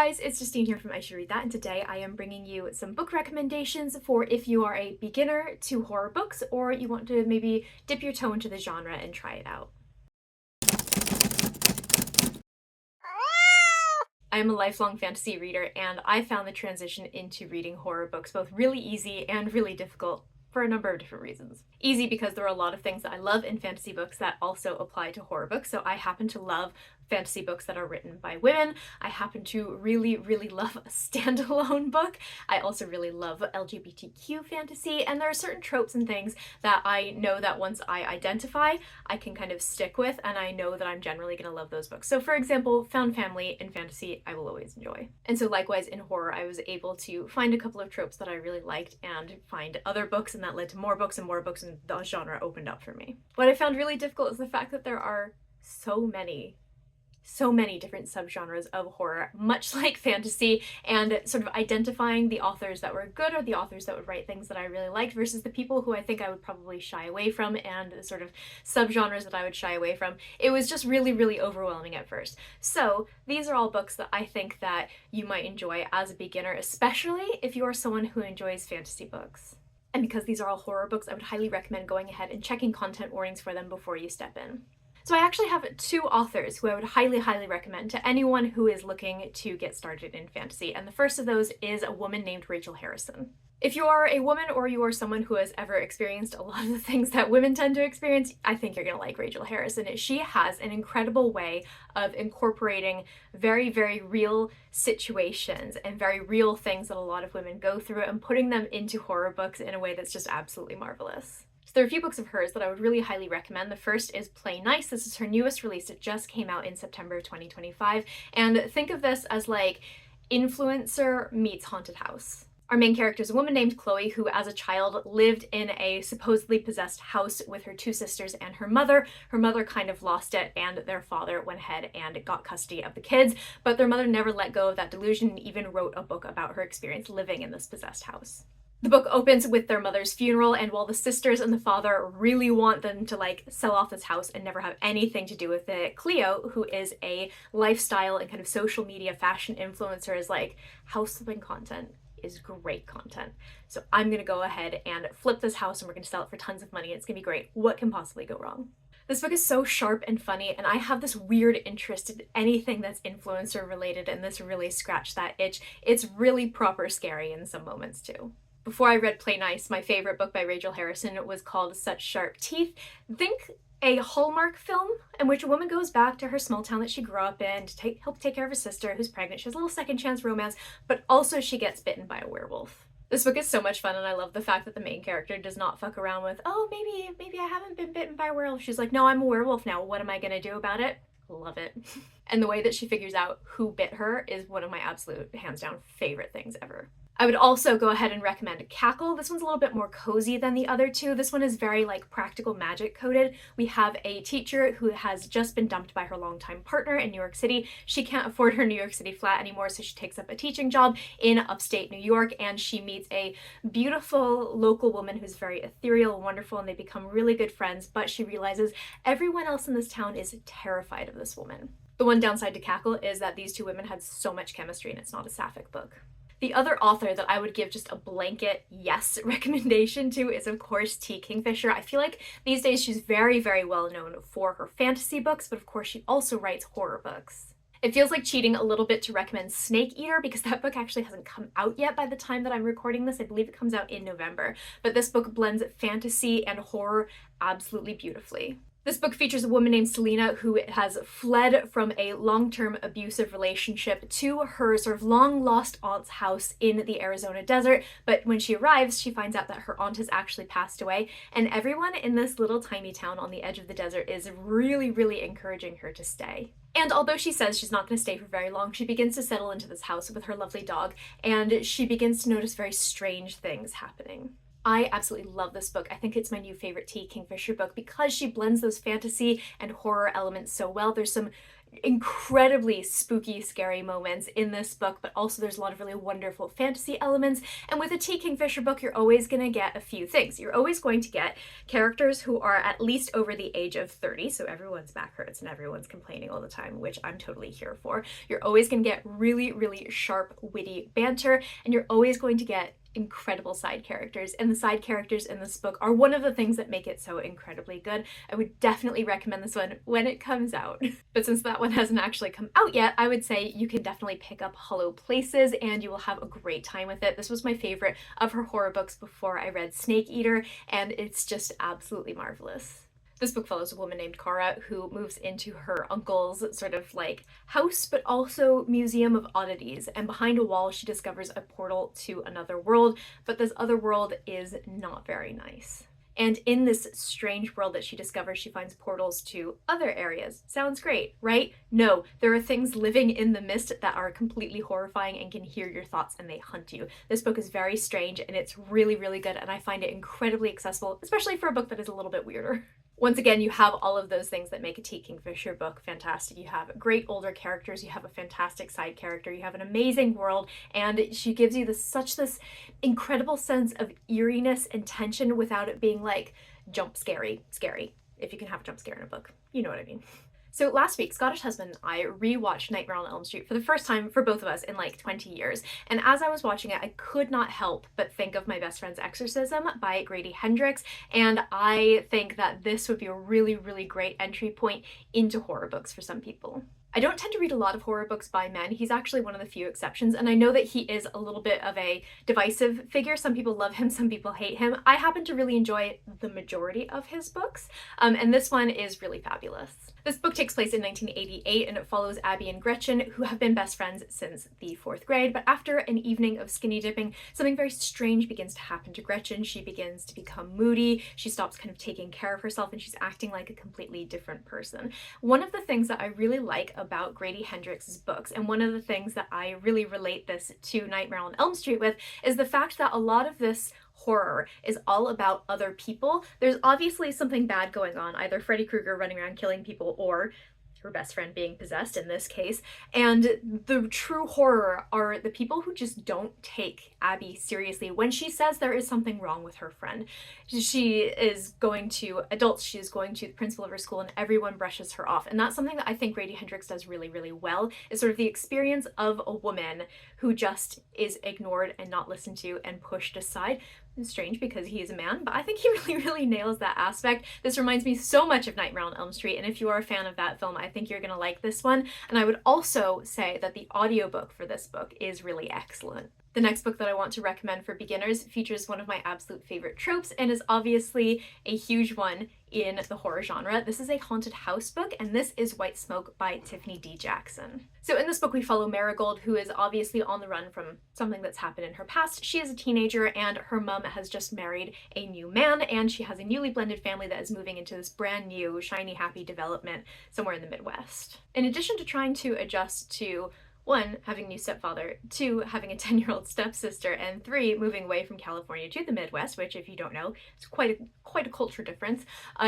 guys, it's Justine here from I Should Read That, and today I am bringing you some book recommendations for if you are a beginner to horror books or you want to maybe dip your toe into the genre and try it out. I'm a lifelong fantasy reader, and I found the transition into reading horror books both really easy and really difficult for a number of different reasons. Easy because there are a lot of things that I love in fantasy books that also apply to horror books, so I happen to love fantasy books that are written by women. I happen to really love a standalone book. I also really love LGBTQ fantasy, and there are certain tropes and things that I know that once I identify, I can kind of stick with, and I know that I'm generally going to love those books. So for example, found family in fantasy, I will always enjoy. And so likewise in horror, I was able to find a couple of tropes that I really liked and find other books, and that led to more books, and the genre opened up for me. What I found really difficult is the fact that there are so many different subgenres of horror, much like fantasy, and sort of identifying the authors that were good or the authors that would write things that I really liked versus the people who I think I would probably shy away from and the sort of subgenres that I would shy away from. It was just really overwhelming at first. So these are all books that I think that you might enjoy as a beginner, especially if you are someone who enjoys fantasy books. And because these are all horror books, I would highly recommend going ahead and checking content warnings for them before you step in. So I actually have two authors who I would highly recommend to anyone who is looking to get started in fantasy, and the first of those is a woman named Rachel Harrison. If you are a woman or you are someone who has ever experienced a lot of the things that women tend to experience, I think you're gonna like Rachel Harrison. She has an incredible way of incorporating very real situations and very real things that a lot of women go through and putting them into horror books in a way that's just absolutely marvelous. So there are a few books of hers that I would really highly recommend. The first is Play Nice. This is her newest release. It just came out in September of 2025. And think of this as like influencer meets haunted house. Our main character is a woman named Chloe who as a child lived in a supposedly possessed house with her two sisters and her mother. Her mother kind of lost it and their father went ahead and got custody of the kids, but their mother never let go of that delusion and even wrote a book about her experience living in this possessed house. The book opens with their mother's funeral, and while the sisters and the father really want them to like sell off this house and never have anything to do with it, Cleo, who is a lifestyle and kind of social media fashion influencer, is like, house flipping content is great content. So I'm gonna go ahead and flip this house and we're gonna sell it for tons of money. It's gonna be great. What can possibly go wrong? This book is so sharp and funny, and I have this weird interest in anything that's influencer related, and this really scratched that itch. It's really proper scary in some moments too. Before I read Play Nice, my favorite book by Rachel Harrison was called Such Sharp Teeth. Think a Hallmark film in which a woman goes back to her small town that she grew up in to help take care of her sister who's pregnant. She has a little second chance romance, but also she gets bitten by a werewolf. This book is so much fun, and I love the fact that the main character does not fuck around with, oh, maybe I haven't been bitten by a werewolf. She's like, no, I'm a werewolf now. What am I gonna do about it? Love it. And the way that she figures out who bit her is one of my absolute hands down favorite things ever. I would also go ahead and recommend Cackle. This one's a little bit more cozy than the other two. This one is very like practical magic coded. We have a teacher who has just been dumped by her longtime partner in New York City. She can't afford her New York City flat anymore, so she takes up a teaching job in upstate New York, and she meets a beautiful local woman who's very ethereal and wonderful, and they become really good friends, but she realizes everyone else in this town is terrified of this woman. The one downside to Cackle is that these two women had so much chemistry, and it's not a sapphic book. The other author that I would give just a blanket yes recommendation to is, of course, T. Kingfisher. I feel like these days she's very well known for her fantasy books, but of course she also writes horror books. It feels like cheating a little bit to recommend Snake Eater because that book actually hasn't come out yet by the time that I'm recording this. I believe it comes out in November, but this book blends fantasy and horror absolutely beautifully. This book features a woman named Selena who has fled from a long-term abusive relationship to her sort of long-lost aunt's house in the Arizona desert, but when she arrives, she finds out that her aunt has actually passed away, and everyone in this little tiny town on the edge of the desert is really encouraging her to stay. And although she says she's not going to stay for very long, she begins to settle into this house with her lovely dog, and she begins to notice very strange things happening. I absolutely love this book. I think it's my new favorite T. Kingfisher book because she blends those fantasy and horror elements so well. There's some incredibly spooky, scary moments in this book, but also there's a lot of really wonderful fantasy elements. And with a T. Kingfisher book, you're always going to get a few things. You're always going to get characters who are at least over the age of 30, so everyone's back hurts and everyone's complaining all the time, which I'm totally here for. You're always going to get really, really sharp, witty banter, and you're always going to get incredible side characters, and the side characters in this book are one of the things that make it so incredibly good. I would definitely recommend this one when it comes out. But since that one hasn't actually come out yet, I would say you can definitely pick up Hollow Places and you will have a great time with it. This was my favorite of her horror books before I read Snake Eater, and it's just absolutely marvelous. This book follows a woman named Kara who moves into her uncle's sort of like house, but also museum of oddities. And behind a wall, she discovers a portal to another world, but this other world is not very nice. And in this strange world that she discovers, she finds portals to other areas. Sounds great, right? No, there are things living in the mist that are completely horrifying and can hear your thoughts and they hunt you. This book is very strange and it's really, really good, and I find it incredibly accessible, especially for a book that is a little bit weirder. Once again, you have all of those things that make a T. Kingfisher book fantastic. You have great older characters, you have a fantastic side character, you have an amazing world, and she gives you this incredible sense of eeriness and tension without it being like jump scary. If you can have a jump scare in a book, you know what I mean. So last week, Scottish Husband and I rewatched Nightmare on Elm Street for the first time for both of us in like 20 years. And as I was watching it, I could not help but think of My Best Friend's Exorcism by Grady Hendrix. And I think that this would be a really, really great entry point into horror books for some people. I don't tend to read a lot of horror books by men. He's actually one of the few exceptions, and I know that he is a little bit of a divisive figure. Some people love him, some people hate him. I happen to really enjoy the majority of his books, and this one is really fabulous. This book takes place in 1988, and it follows Abby and Gretchen, who have been best friends since the 4th grade, but after an evening of skinny dipping, something very strange begins to happen to Gretchen. She begins to become moody, she stops kind of taking care of herself, and she's acting like a completely different person. One of the things that I really like about Grady Hendrix's books, and one of the things that I really relate this to Nightmare on Elm Street with, is the fact that a lot of this horror is all about other people. There's obviously something bad going on, either Freddy Krueger running around killing people or her best friend being possessed in this case. And the true horror are the people who just don't take Abby seriously when she says there is something wrong with her friend. She is going to adults, she is going to the principal of her school, and everyone brushes her off. And that's something that I think Grady Hendrix does really, really well, is sort of the experience of a woman who just is ignored and not listened to and pushed aside. It's strange because he is a man, but I think he really, really nails that aspect. This reminds me so much of Nightmare on Elm Street, and if you are a fan of that film, I think you're going to like this one. And I would also say that the audiobook for this book is really excellent. The next book that I want to recommend for beginners features one of my absolute favorite tropes and is obviously a huge one in the horror genre. This is a haunted house book, and this is White Smoke by Tiffany D. Jackson. So in this book, we follow Marigold, who is obviously on the run from something that's happened in her past. She is a teenager, and her mom has just married a new man, and she has a newly blended family that is moving into this brand new, shiny, happy development somewhere in the Midwest. In addition to trying to adjust to 1, having a new stepfather, 2, having a 10-year-old stepsister, and 3, moving away from California to the Midwest, which, if you don't know, is quite a culture difference,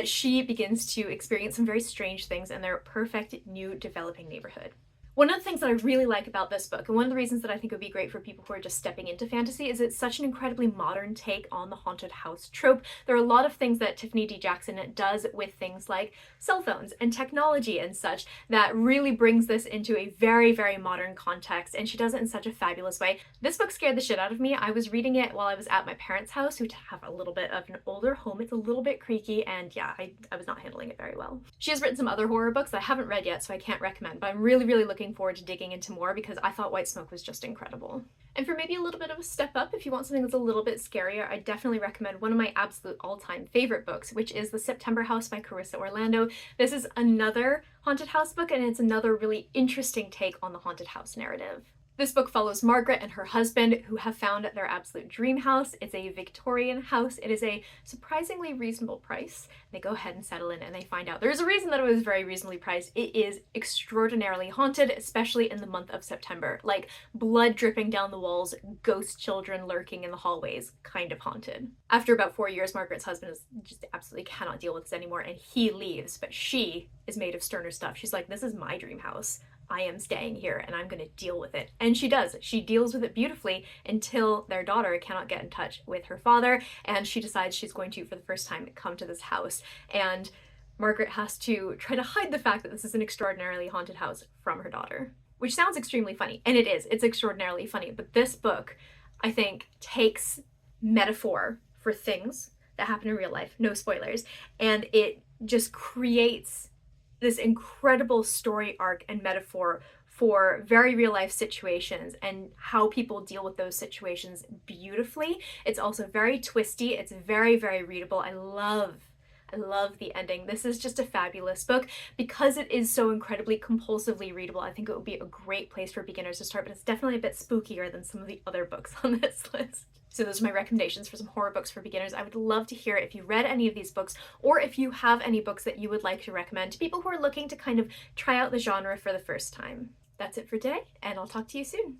she begins to experience some very strange things in their perfect new developing neighborhood. One of the things that I really like about this book, and one of the reasons that I think it would be great for people who are just stepping into fantasy, is it's such an incredibly modern take on the haunted house trope. There are a lot of things that Tiffany D. Jackson does with things like cell phones and technology and such that really brings this into a very, very modern context, and she does it in such a fabulous way. This book scared the shit out of me. I was reading it while I was at my parents' house, who have a little bit of an older home. It's a little bit creaky, and yeah, I was not handling it very well. She has written some other horror books that I haven't read yet, so I can't recommend, but I'm really, really looking forward to digging into more because I thought White Smoke was just incredible. And for maybe a little bit of a step up, if you want something that's a little bit scarier, I definitely recommend one of my absolute all-time favorite books, which is The September House by Carissa Orlando. This is another haunted house book, and it's another really interesting take on the haunted house narrative. This book follows Margaret and her husband, who have found their absolute dream house. It's a Victorian house. It is a surprisingly reasonable price. They go ahead and settle in, and they find out there's a reason that it was very reasonably priced. It is extraordinarily haunted, especially in the month of September. Like, blood dripping down the walls, ghost children lurking in the hallways, kind of haunted. After about 4 years, Margaret's husband just absolutely cannot deal with this anymore, and he leaves, but she is made of sterner stuff. She's like, this is my dream house. I am staying here and I'm going to deal with it. And she does. She deals with it beautifully until their daughter cannot get in touch with her father, and she decides she's going to, for the first time, come to this house. And Margaret has to try to hide the fact that this is an extraordinarily haunted house from her daughter, which sounds extremely funny. And it is. It's extraordinarily funny. But this book, I think, takes metaphor for things that happen in real life, no spoilers, and it just creates this incredible story arc and metaphor for very real life situations and how people deal with those situations beautifully. It's also very twisty. It's very, very readable. I love the ending. This is just a fabulous book. Because it is so incredibly compulsively readable, I think it would be a great place for beginners to start, but it's definitely a bit spookier than some of the other books on this list. So those are my recommendations for some horror books for beginners. I would love to hear if you read any of these books, or if you have any books that you would like to recommend to people who are looking to kind of try out the genre for the first time. That's it for today, and I'll talk to you soon.